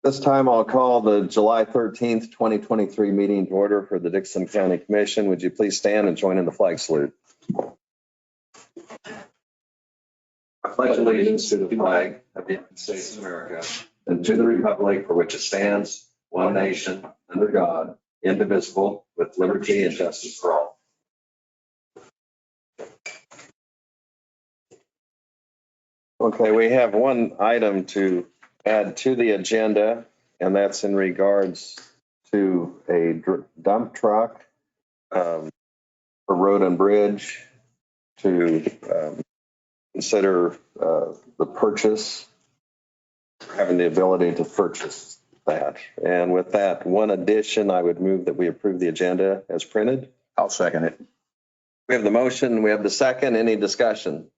This time I'll call the July 13th, 2023 meeting to order for the Dixon County Commission. Would you please stand and join in the flag salute? I pledge allegiance to the flag of the United States of America and to the republic for which it stands, one nation, under God, indivisible, with liberty and justice for all. Okay, we have one item to add to the agenda, and that's in regards to a dump truck for road and bridge to consider the purchase, having the ability to purchase that. And with that one addition, I would move that we approve the agenda as printed. I'll second it. We have the motion, we have the second. Any discussion?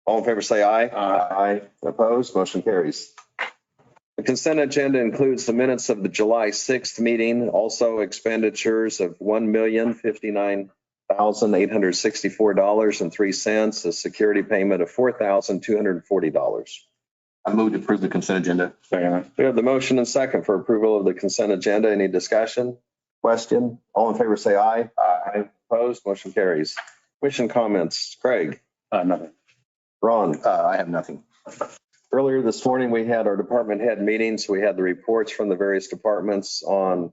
All in favor say aye. Aye. Opposed? Motion carries. The consent agenda includes the minutes of the July 6th meeting, also expenditures of $1,059,864.03, a security payment of $4,240. I move to approve the consent agenda. Second. We have the motion and second for approval of the consent agenda. Any discussion? Question? All in favor say aye. Aye. Opposed? Motion carries. Commission comments. Craig? Nothing. Ron? I have nothing. Earlier this morning, we had our department head meetings. We had the reports from the various departments on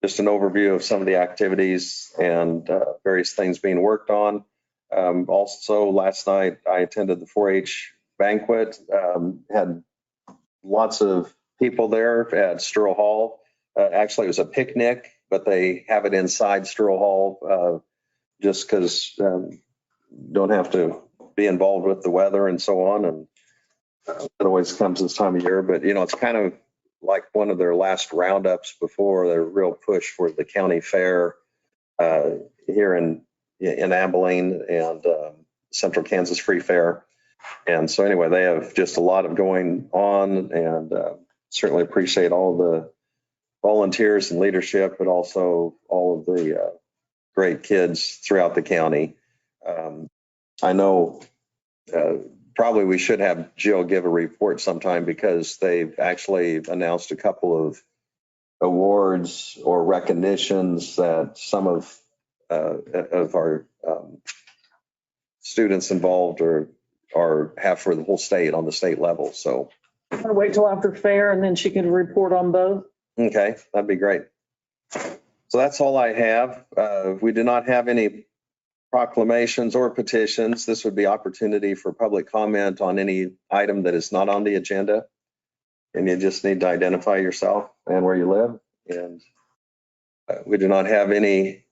just an overview of some of the activities and various things being worked on. Also, last night, I attended the 4-H banquet, had lots of people there at Sterl Hall. Actually, it was a picnic, but they have it inside Sterl Hall just because don't have to be involved with the weather and so on. And it always comes this time of year, but it's kind of like one of their last roundups before their real push for the county fair here in Abilene and Central Kansas Free Fair. And so anyway, they have just a lot of going on, and certainly appreciate all the volunteers and leadership, but also all of the great kids throughout the county. I know probably we should have Jill give a report sometime because they've actually announced a couple of awards or recognitions that some of our students involved or have for the whole state on the state level. So I'll wait till after fair and then she can report on both. okay, that'd be great. So that's all I have. We do not have any proclamations or petitions. This would be opportunity for public comment on any item that is not on the agenda. And you just need to identify yourself and where you live. And we do not have any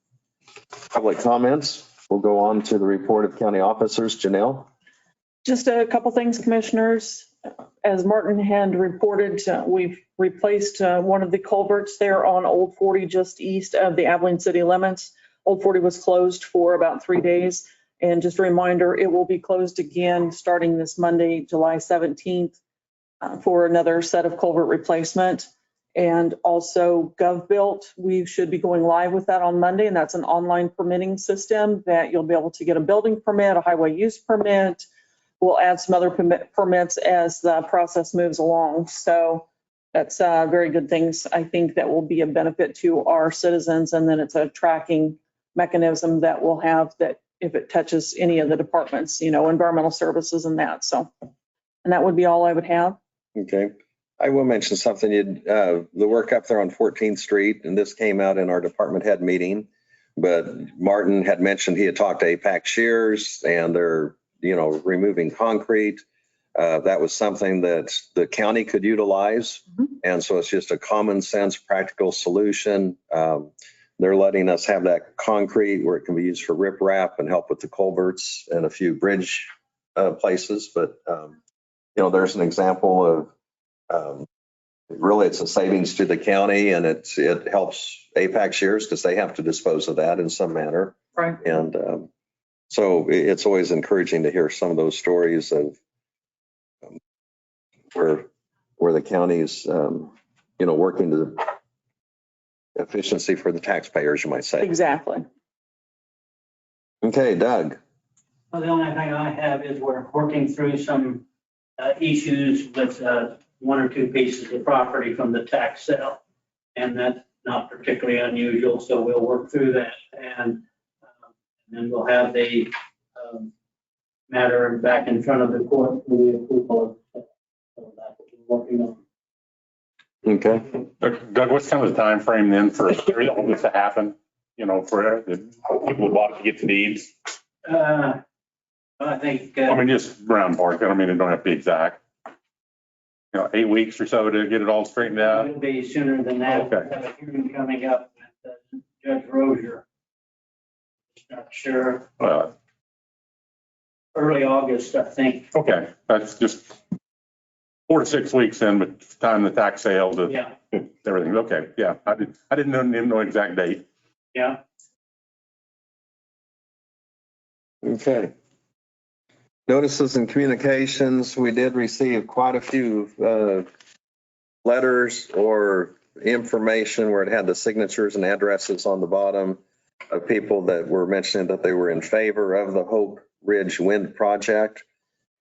public comments. We'll go on to the report of county officers. Janelle? Just a couple things, commissioners. As Martin had reported, we've replaced one of the culverts there on Old 40 just east of the Abilene city limits. Old 40 was closed for about 3 days. And just a reminder, it will be closed again starting this Monday, July 17th for another set of culvert replacement. And also GovBuilt, we should be going live with that on Monday. And that's an online permitting system that you'll be able to get a building permit, a highway use permit. We'll add some other permits as the process moves along. So that's very good things. I think that will be a benefit to our citizens. And then it's a tracking mechanism that we'll have that if it touches any of the departments, environmental services and that. So, and that would be all I would have. Okay. I will mention something. The work up there on 14th Street, and this came out in our department head meeting, but Martin had mentioned he had talked to APAC Shears and they're, removing concrete. That was something that the county could utilize. Mm-hmm. And so it's just a common sense, practical solution. They're letting us have that concrete where it can be used for riprap and help with the culverts and a few bridge places. But, there's an example of really it's a savings to the county, and it helps APAC Shears because they have to dispose of that in some manner. Right. And so it's always encouraging to hear some of those stories of where the county's, working to the efficiency for the taxpayers, you might say. Exactly. Okay, Doug. Well, the only thing I have is we're working through some issues with one or two pieces of property from the tax sale. And that's not particularly unusual, so we'll work through that. And then we'll have the matter back in front of the court for the approval of that's what we're working on. Okay. Doug, what's kind of the time frame then for all this to happen? You know, for the people who bought to get the deeds? I think. I mean, just round park. I don't mean, it don't have to be exact. 8 weeks or so to get it all straightened out. It'll be sooner than that. Okay. We have a hearing coming up with Judge Rozier. Not sure. Early August, I think. Okay, that's just 4 to 6 weeks in, but time the tax sale to Yeah, everything. Okay, yeah, I didn't know exact date. yeah. Okay. Notices and communications, we did receive quite a few letters or information where it had the signatures and addresses on the bottom of people that were mentioning that they were in favor of the Hope Ridge Wind Project.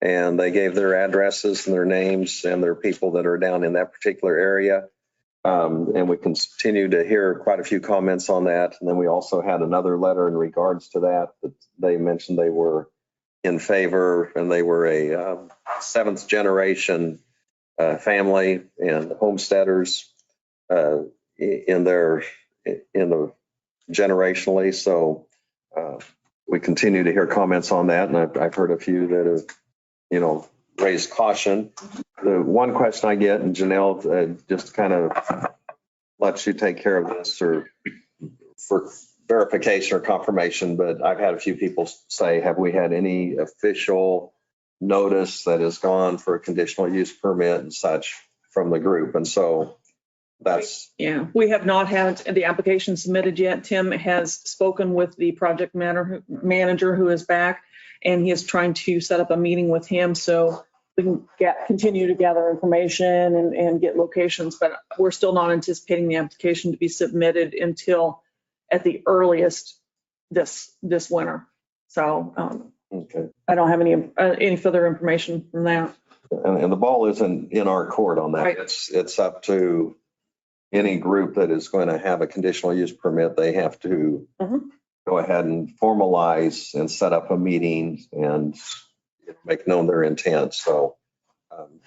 And they gave their addresses and their names and their people that are down in that particular area. And we continue to hear quite a few comments on that. And then we also had another letter in regards to that they mentioned they were in favor, and they were a seventh generation family and homesteaders in the generationally. So we continue to hear comments on that, and I've heard a few that have, raised caution. The one question I get, and Janelle, just kind of lets you take care of this or for verification or confirmation, but I've had a few people say, have we had any official notice that has gone for a conditional use permit and such from the group? And so that's. Yeah, we have not had the application submitted yet. Tim has spoken with the project manager who is back, and he is trying to set up a meeting with him so we can continue to gather information and get locations, but we're still not anticipating the application to be submitted until at the earliest this winter. So Okay. I don't have any further information from that. And the ball isn't in our court on that. Right. It's up to any group that is going to have a conditional use permit. They have to go ahead and formalize and set up a meeting and make known their intent. So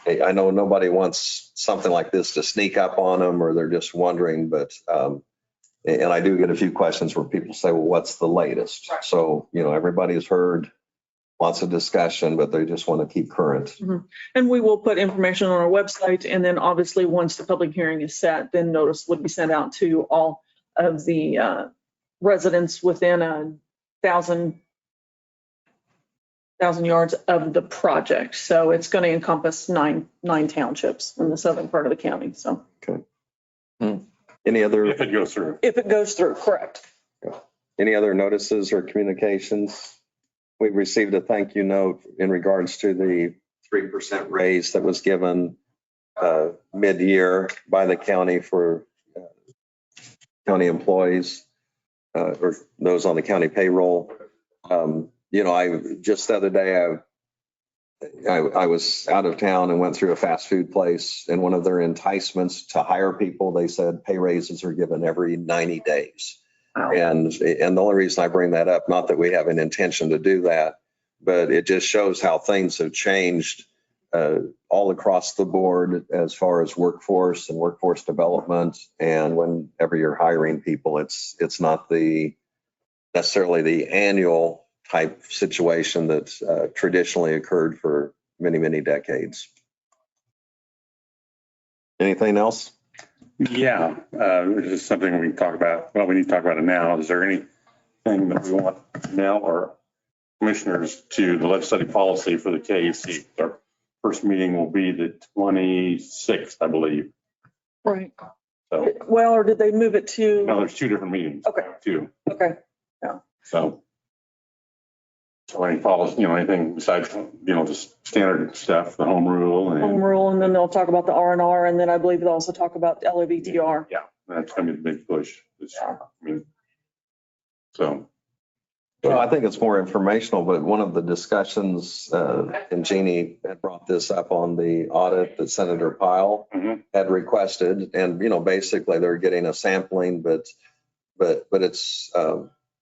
I know nobody wants something like this to sneak up on them, or they're just wondering, but and I do get a few questions where people say, well, what's the latest? Right. So, everybody's heard lots of discussion, but they just want to keep current. And we will put information on our website. And then obviously, once the public hearing is set, then notice would be sent out to all of the residents within 1,000 yards of the project. So it's going to encompass nine townships in the southern part of the county. So. Any other? If it goes through. If it goes through, correct. Any other notices or communications? We received a thank you note in regards to the 3% raise that was given mid-year by the county for county employees or those on the county payroll. I just the other day, I was out of town and went through a fast food place, and one of their enticements to hire people, they said pay raises are given every 90 days. Wow. And the only reason I bring that up, not that we have an intention to do that, but it just shows how things have changed all across the board as far as workforce and workforce development. And whenever you're hiring people, it's not necessarily the annual type situation that traditionally occurred for many, many decades. Anything else? Yeah, this is something we can talk about. Well, we need to talk about it now. Is there anything that we want now or commissioners to the legislative policy for the KAC? Our first meeting will be the 26th, I believe. Right. So, Well, or did they move it to? no, there's 2 different meetings. Okay. 2. Okay. So any policy, anything besides, just standard stuff, the home rule Home and rule, and then they'll talk about the R&R, and then I believe they'll also talk about the LAVTR. yeah, that's gonna be the big push. So Well, I think it's more informational, but one of the discussions, and Jeannie had brought this up on the audit that Senator Pyle Mhm. had requested. And, basically they're getting a sampling, but it's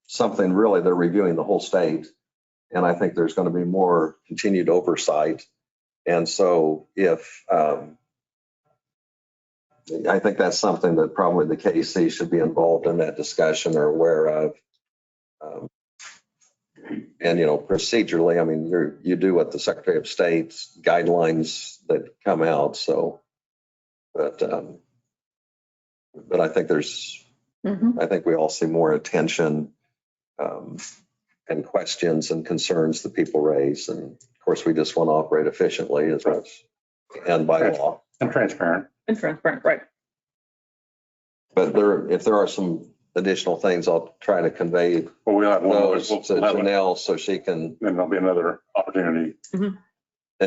something really, they're reviewing the whole state. And I think there's going to be more continued oversight. And so I think that's something that probably the KC should be involved in that discussion or aware of. And, procedurally, I mean, you do what the Secretary of State's guidelines that come out. So, but I think I think we all see more attention and questions and concerns that people raise. And of course, we just want to operate efficiently as much and by law. And transparent. And transparent, right? But if there are some additional things, I'll try to convey Well, we'll have one. those to We'll have it. Janelle so she can, Then there'll be another opportunity. and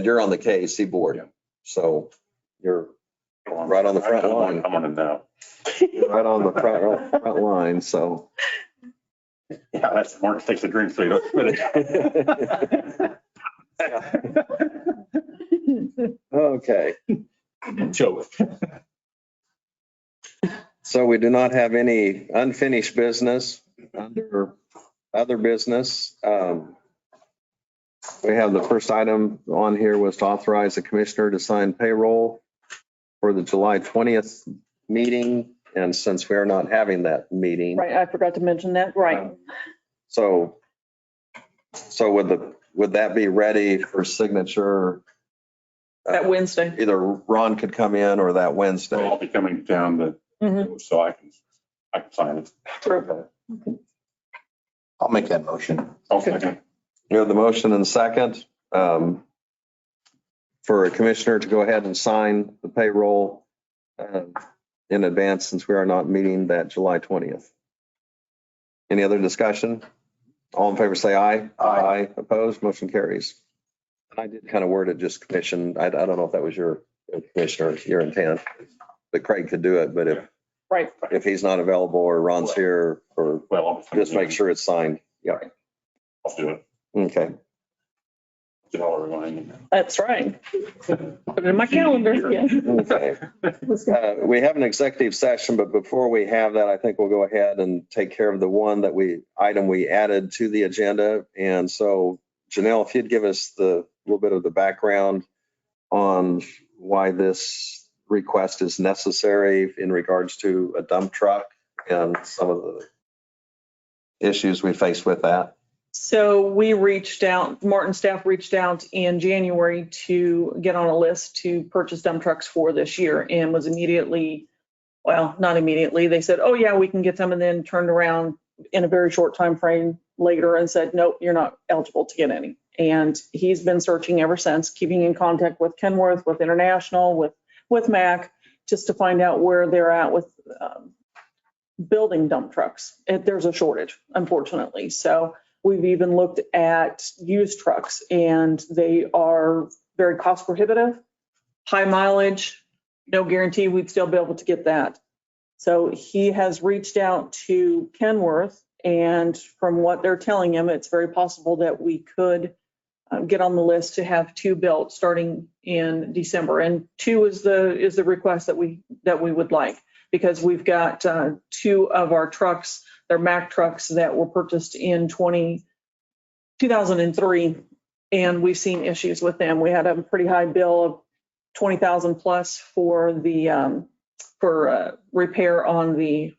you're on the KAC board. Yeah. So you're right on the front line. I'm on it now. Right on the front line, so. Yeah, that's Mark takes a drink, so you don't. Okay, Joke. so we do not have any unfinished business under other business. We have the first item on here was to authorize the commissioner to sign payroll for the July 20th meeting. And since we are not having that meeting. Right, I forgot to mention that, right. So would that be ready for signature? That Wednesday. Either Ron could come in or that I'll Wednesday. be coming down so I can sign it. True. I'll make that motion. I'll second. We have the motion and second for a commissioner to go ahead and sign the payroll in advance since we are not meeting that July 20th. Any other discussion? All in favor, say aye. Aye. Opposed, motion carries. And I did kind of word it just commission. I don't know if that was your commissioner, your intent, but Craig could do it. But Right. if he's not available or Ron's here, or Well, just make sure it's signed. Yeah. I'll do it. Okay. Janelle, we're going. That's right. Put it in my calendar. Yeah. Okay. We have an executive session, but before we have that, I think we'll go ahead and take care of the one item we added to the agenda. And so Janelle, if you'd give us the little bit of the background on why this request is necessary in regards to a dump truck and some of the issues we face with that. So we reached out, Martin staff reached out in January to get on a list to purchase dump trucks for this year and was immediately, well, not immediately. They said, oh yeah, we can get them, and then turned around in a very short time frame later and said, nope, you're not eligible to get any. And he's been searching ever since, keeping in contact with Kenworth, with International, with Mack, just to find out where they're at with building dump trucks. There's a shortage, unfortunately. So we've even looked at used trucks, and they are very cost prohibitive, high mileage, no guarantee we'd still be able to get that. So he has reached out to Kenworth, and from what they're telling him, it's very possible that we could get on the list to have 2 built starting in December. And 2 is the request that we would like, because we've got 2 of our trucks. They're Mack trucks that were purchased in 2003, and we've seen issues with them. We had a pretty high bill of $20,000 plus for the repair on the,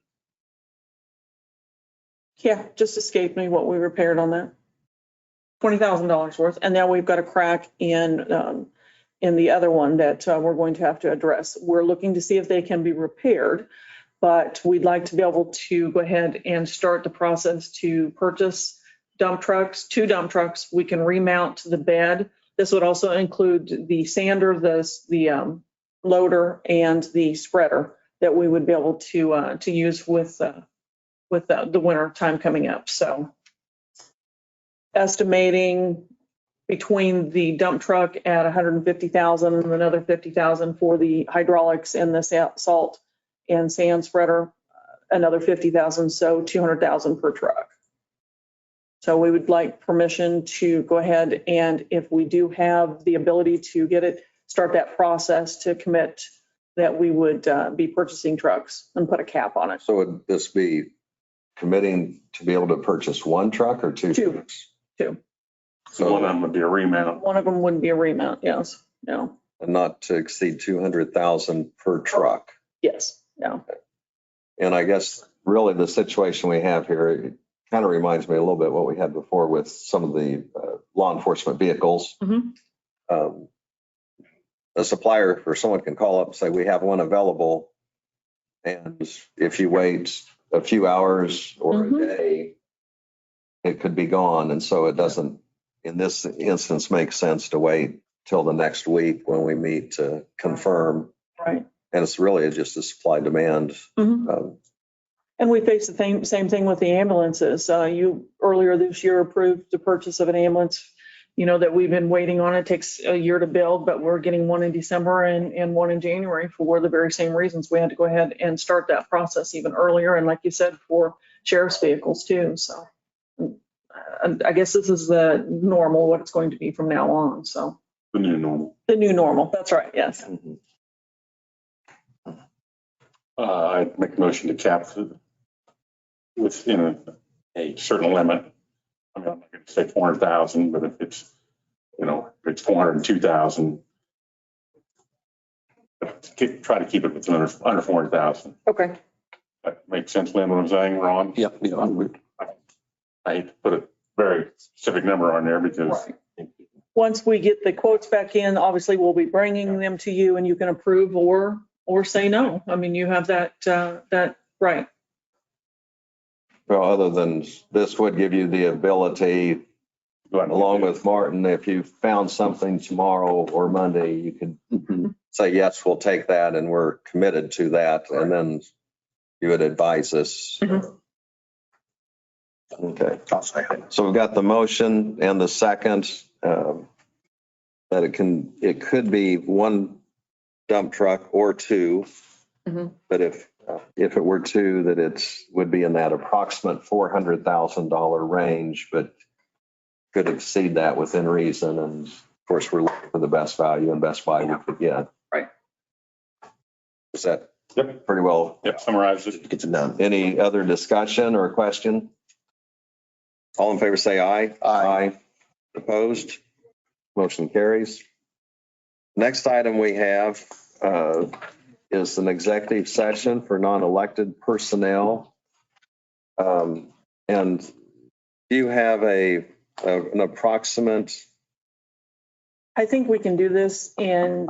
just escaped me what we repaired on that. $20,000 worth, and now we've got a crack in the other one that we're going to have to address. We're looking to see if they can be repaired, but we'd like to be able to go ahead and start the process to purchase dump trucks, 2 dump trucks. We can remount the bed. This would also include the sander, the loader, and the spreader that we would be able to use with the winter time coming up. So estimating between the dump truck at $150,000 and another $50,000 for the hydraulics and the salt and sand spreader, another $50,000, so $200,000 per truck. So we would like permission to go ahead and if we do have the ability to get it, start that process to commit that we would be purchasing trucks and put a cap on it. So would this be committing to be able to purchase one truck or two? Two. trucks? So one of them would be a remount. One of them wouldn't be a remount, yes, no, Not to exceed 200,000 per truck. yes, no. And I guess really the situation we have here, it kind of reminds me a little bit what we had before with some of the law enforcement vehicles. Mhm. A supplier or someone can call up and say, we have one available. And if you wait a few hours or a Mhm. day, it could be gone. And so it doesn't, in this instance, make sense to wait till the next week when we meet to confirm. Right. And it's really just a supply demand. Mhm. And we face the same thing with the ambulances. You earlier this year approved the purchase of an ambulance, that we've been waiting on. It takes a year to build, but we're getting one in December and one in January for the very same reasons. We had to go ahead and start that process even earlier. And like you said, for sheriff's vehicles too. So I guess this is the normal, what it's going to be from now on. So The new normal. the new normal. That's right. Yes. Mhm. I'd make a motion to cap within a certain limit. I mean, I'm not going to say 400,000, but if it's, if it's 402,000, try to keep it within under 400,000. Okay. That makes sense, Lynn, what I'm saying, Ron? Yep. I hate to put a very specific number on there because Right. Once we get the quotes back in, obviously we'll be bringing them to you and you can approve or say no. I mean, you have that right. Well, other than this would give you the ability, along with Martin, if you found something tomorrow or Monday, you could say, yes, we'll take that and we're committed to that. And then you would advise us. Mhm. Okay. I'll second. So we've got the motion and the second, that it could be one dump truck or two. Mhm. But if it were two, that would be in that approximate $400,000 range, but could exceed that within reason. And of course, we're looking for the best value and best buy we could get. Right. Is that Yep. pretty well? Yep, summarize it. Gets it done. Any other discussion or question? All in favor, say aye. Aye. Opposed? Motion carries. Next item we have is an executive session for non-elected personnel. And do you have an approximate? I think we can do this in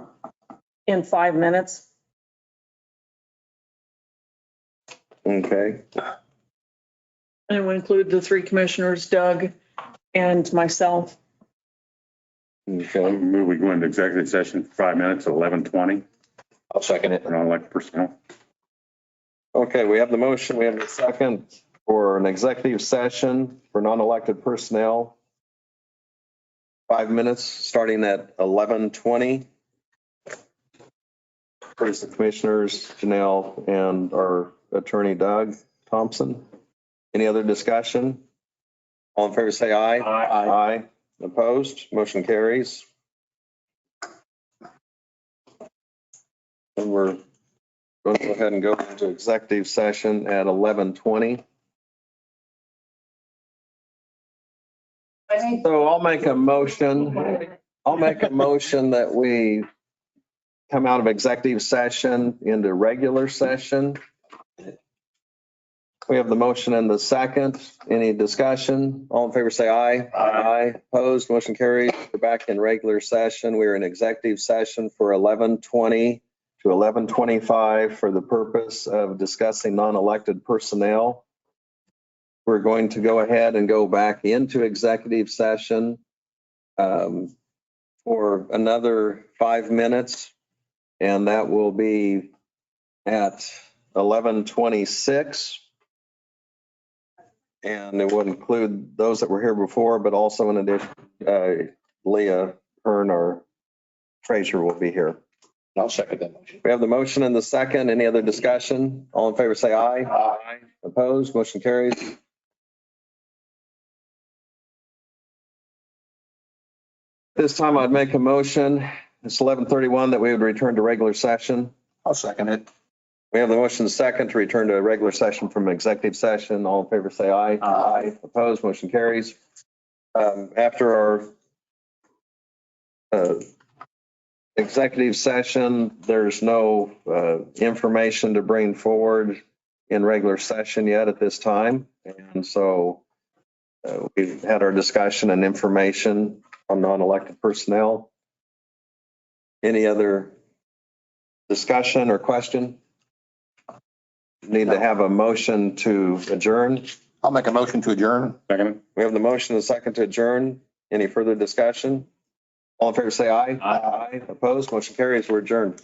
5 minutes. Okay. And it will include the 3 commissioners, Doug and myself. Okay. Move we go into executive session for 5 minutes at 11:20 I'll second it. for non-elected personnel. Okay, we have the motion. We have the second for an executive session for non-elected personnel. 5 minutes, starting at 11:20. First, the commissioners, Janelle, and our attorney, Doug Thompson. Any other discussion? All in favor, say aye. Aye. Opposed? Motion carries. And we're going to go ahead and go into executive session at 11:20. So I'll make a motion that we come out of executive session into regular session. We have the motion and the second. Any discussion? All in favor, say aye. Aye. Opposed? Motion carries. We're back in regular session. We're in executive session for 11:20 to 11:25 for the purpose of discussing non-elected personnel. We're going to go ahead and go back into executive session for another 5 minutes. And that will be at 11:26. And it would include those that were here before, but also in addition, Leah Hearn, our treasurer, will be here. I'll second that motion. We have the motion and the second. Any other discussion? All in favor, say aye. Aye. Opposed? Motion carries. This time I'd make a motion, it's 11:31, that we would return to regular session. I'll second it. We have the motion second to return to a regular session from executive session. All in favor, say aye. Aye. Opposed, motion carries. After our executive session, there's no information to bring forward in regular session yet at this time. And so we've had our discussion and information on non-elected personnel. Any other discussion or question? Need to have a motion to adjourn. I'll make a motion to adjourn. Second. We have the motion and second to adjourn. Any further discussion? All in favor, say aye. Aye. Opposed, motion carries. We're adjourned.